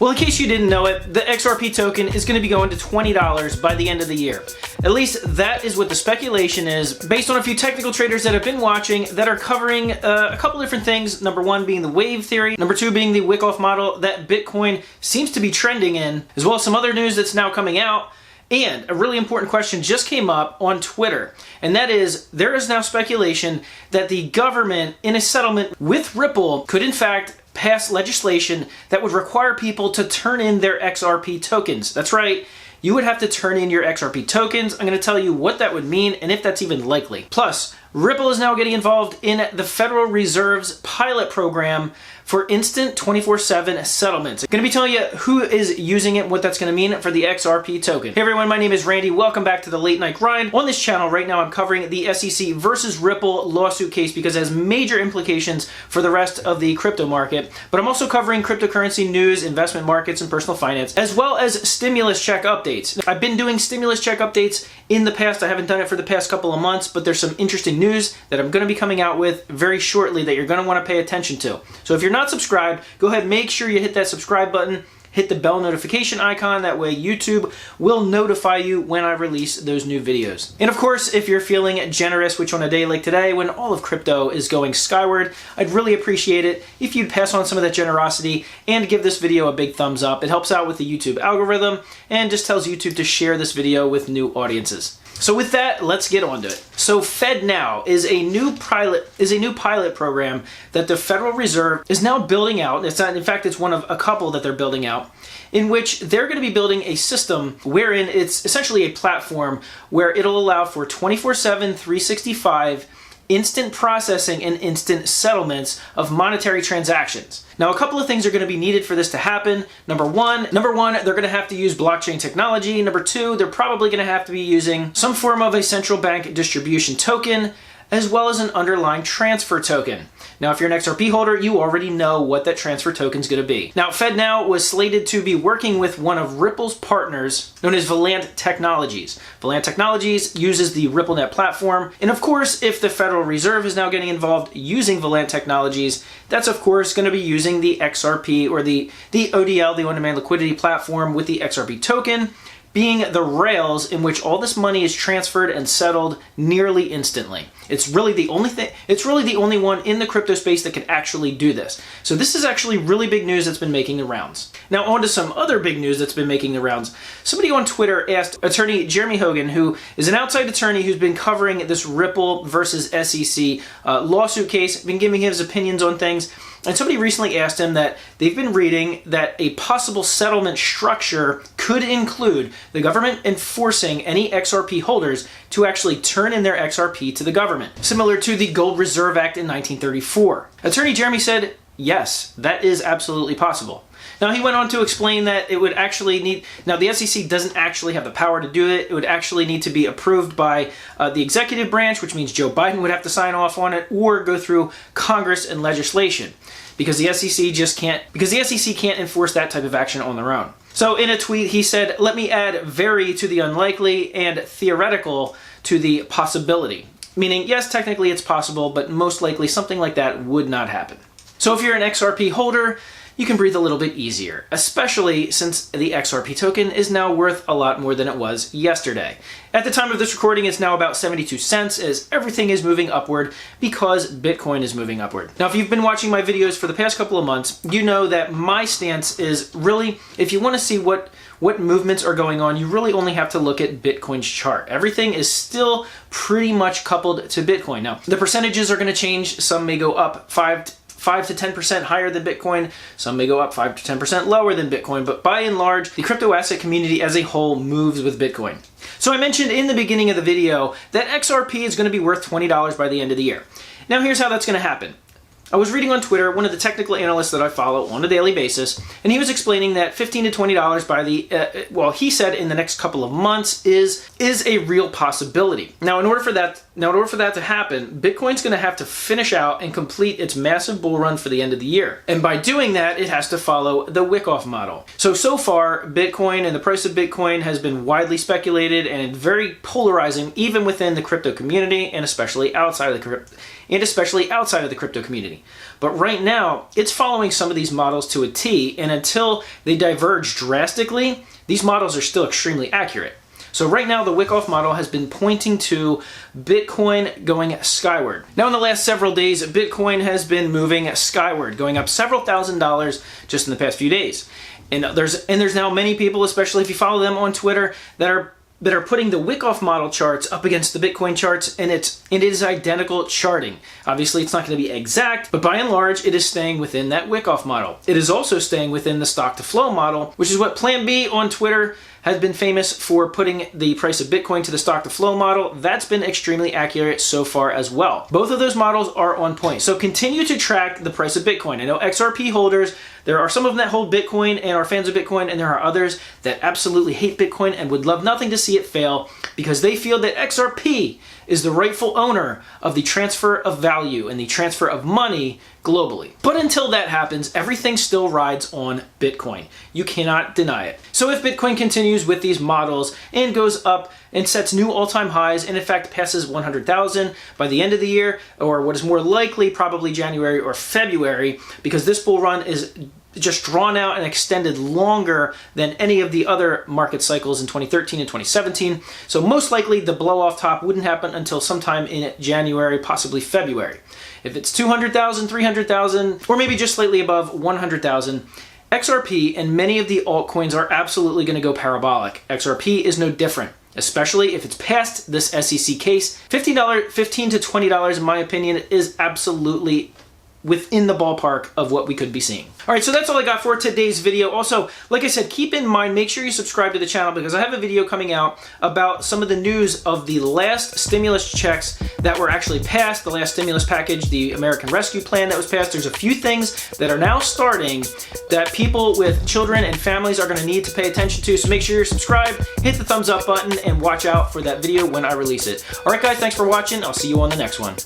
Well, in case you didn't know it, the XRP token is going to be going to $20 by the end of the year. At least that is what the speculation is, based on a few technical traders that have been watching that are covering a couple different things. Number one being the wave theory, number two being the wick-off model that Bitcoin seems to be trending in, as well as some other news that's now coming out. And a really important question just came up on Twitter, and that is, there is now speculation that the government, in a settlement with Ripple, could in fact pass legislation that would require people to turn in their XRP tokens. That's right. You would have to turn in your XRP tokens. I'm going to tell you what that would mean and if that's even likely. Plus, Ripple is now getting involved in the Federal Reserve's pilot program for instant 24/7 settlements. I'm going to be telling you who is using it and what that's going to mean for the XRP token. Hey everyone, my name is Randy. Welcome back to the Late Night Grind. On this channel right now, I'm covering the SEC versus Ripple lawsuit case because it has major implications for the rest of the crypto market. But I'm also covering cryptocurrency news, investment markets, and personal finance, as well as stimulus check updates. I've been doing stimulus check updates in the past. I haven't done it for the past couple of months, but there's some interesting news that I'm going to be coming out with very shortly that you're going to want to pay attention to. So if you're not subscribed, go ahead, make sure you hit that subscribe button, hit the bell notification icon. That way YouTube will notify you when I release those new videos. And of course, if you're feeling generous, which on a day like today, when all of crypto is going skyward, I'd really appreciate it if you'd pass on some of that generosity and give this video a big thumbs up. It helps out with the YouTube algorithm and just tells YouTube to share this video with new audiences. So with that, let's get on to it. So FedNow is a new pilot program that the Federal Reserve is now building out. It's not, in fact, it's one of a couple that they're building out, in which they're going to be building a system wherein it's essentially a platform where it'll allow for 24/7, 365 instant processing and instant settlements of monetary transactions. Now, a couple of things are going to be needed for this to happen. Number one, they're going to have to use blockchain technology. Number two, they're probably going to have to be using some form of a central bank distribution token, as well as an underlying transfer token. Now, if you're an XRP holder, you already know what that transfer token is going to be. Now, FedNow was slated to be working with one of Ripple's partners, known as Valant Technologies. Valant Technologies uses the RippleNet platform. And of course, if the Federal Reserve is now getting involved using Valant Technologies, that's of course going to be using the XRP or the ODL, the on-demand liquidity platform, with the XRP token being the rails in which all this money is transferred and settled nearly instantly. It's really the only one in the crypto space that can actually do this. So this is actually really big news that's been making the rounds. Now on to some other big news that's been making the rounds. Somebody on Twitter asked attorney Jeremy Hogan, who is an outside attorney who's been covering this Ripple versus SEC lawsuit case, been giving his opinions on things. And somebody recently asked him that they've been reading that a possible settlement structure could include the government enforcing any XRP holders to actually turn in their XRP to the government, similar to the Gold Reserve Act in 1934. Attorney Jeremy said, yes, that is absolutely possible. Now, he went on to explain that it would actually need, now the SEC doesn't actually have the power to do it. It would actually need to be approved by the executive branch, which means Joe Biden would have to sign off on it, or go through Congress and legislation, because the SEC can't enforce that type of action on their own. So in a tweet, he said, let me add very to the unlikely and theoretical to the possibility. Meaning, yes, technically it's possible, but most likely something like that would not happen. So if you're an XRP holder, you can breathe a little bit easier, especially since the XRP token is now worth a lot more than it was yesterday. At the time of this recording, it's now about 72 cents as everything is moving upward because Bitcoin is moving upward. Now, if you've been watching my videos for the past couple of months, you know that my stance is really, if you want to see what movements are going on, you really only have to look at Bitcoin's chart. Everything is still pretty much coupled to Bitcoin. Now, the percentages are going to change. Some may go up 5 to 10% higher than Bitcoin. Some may go up 5 to 10% lower than Bitcoin, but by and large, the crypto asset community as a whole moves with Bitcoin. So I mentioned in the beginning of the video that XRP is going to be worth $20 by the end of the year. Now here's how that's going to happen. I was reading on Twitter, one of the technical analysts that I follow on a daily basis, and he was explaining that $15 to $20 by the, he said in the next couple of months is a real possibility. Now, in order for that Now, in order for that to happen, Bitcoin's going to have to finish out and complete its massive bull run for the end of the year. And by doing that, it has to follow the wick-off model. So far, Bitcoin and the price of Bitcoin has been widely speculated and very polarizing, even within the crypto community and especially outside of the crypto community. But right now, it's following some of these models to a T, and until they diverge drastically, these models are still extremely accurate. So right now, the wick-off model has been pointing to Bitcoin going skyward. Now, in the last several days, Bitcoin has been moving skyward, going up several $1,000s just in the past few days. And there's now many people, especially if you follow them on Twitter, that are putting the wick-off model charts up against the Bitcoin charts, and it is identical charting. Obviously, it's not going to be exact, but by and large, it is staying within that wick-off model. It is also staying within the stock-to-flow model, which is what Plan B on Twitter has been famous for, putting the price of Bitcoin to the stock-to-flow model. That's been extremely accurate so far as well. Both of those models are on point. So continue to track the price of Bitcoin. I know XRP holders, there are some of them that hold Bitcoin and are fans of Bitcoin, and there are others that absolutely hate Bitcoin and would love nothing to see it fail because they feel that XRP is the rightful owner of the transfer of value and the transfer of money globally. But until that happens, everything still rides on Bitcoin. You cannot deny it. So if Bitcoin continues with these models and goes up and sets new all-time highs and in fact passes 100,000 by the end of the year, or what is more likely, probably January or February, because this bull run is just drawn out and extended longer than any of the other market cycles in 2013 and 2017. So most likely the blow off top wouldn't happen until sometime in January, possibly February. If it's 200,000, 300,000, or maybe just slightly above 100,000, XRP and many of the altcoins are absolutely going to go parabolic. XRP is no different, especially if it's past this SEC case. $15 to $20, in my opinion, is absolutely within the ballpark of what we could be seeing. All right, so that's all I got for today's video. Also, like I said, keep in mind, make sure you subscribe to the channel because I have a video coming out about some of the news of the last stimulus checks that were actually passed, the last stimulus package, the American Rescue Plan that was passed. There's a few things that are now starting that people with children and families are gonna need to pay attention to, so make sure you're subscribed, hit the thumbs up button, and watch out for that video when I release it. All right, guys, thanks for watching. I'll see you on the next one.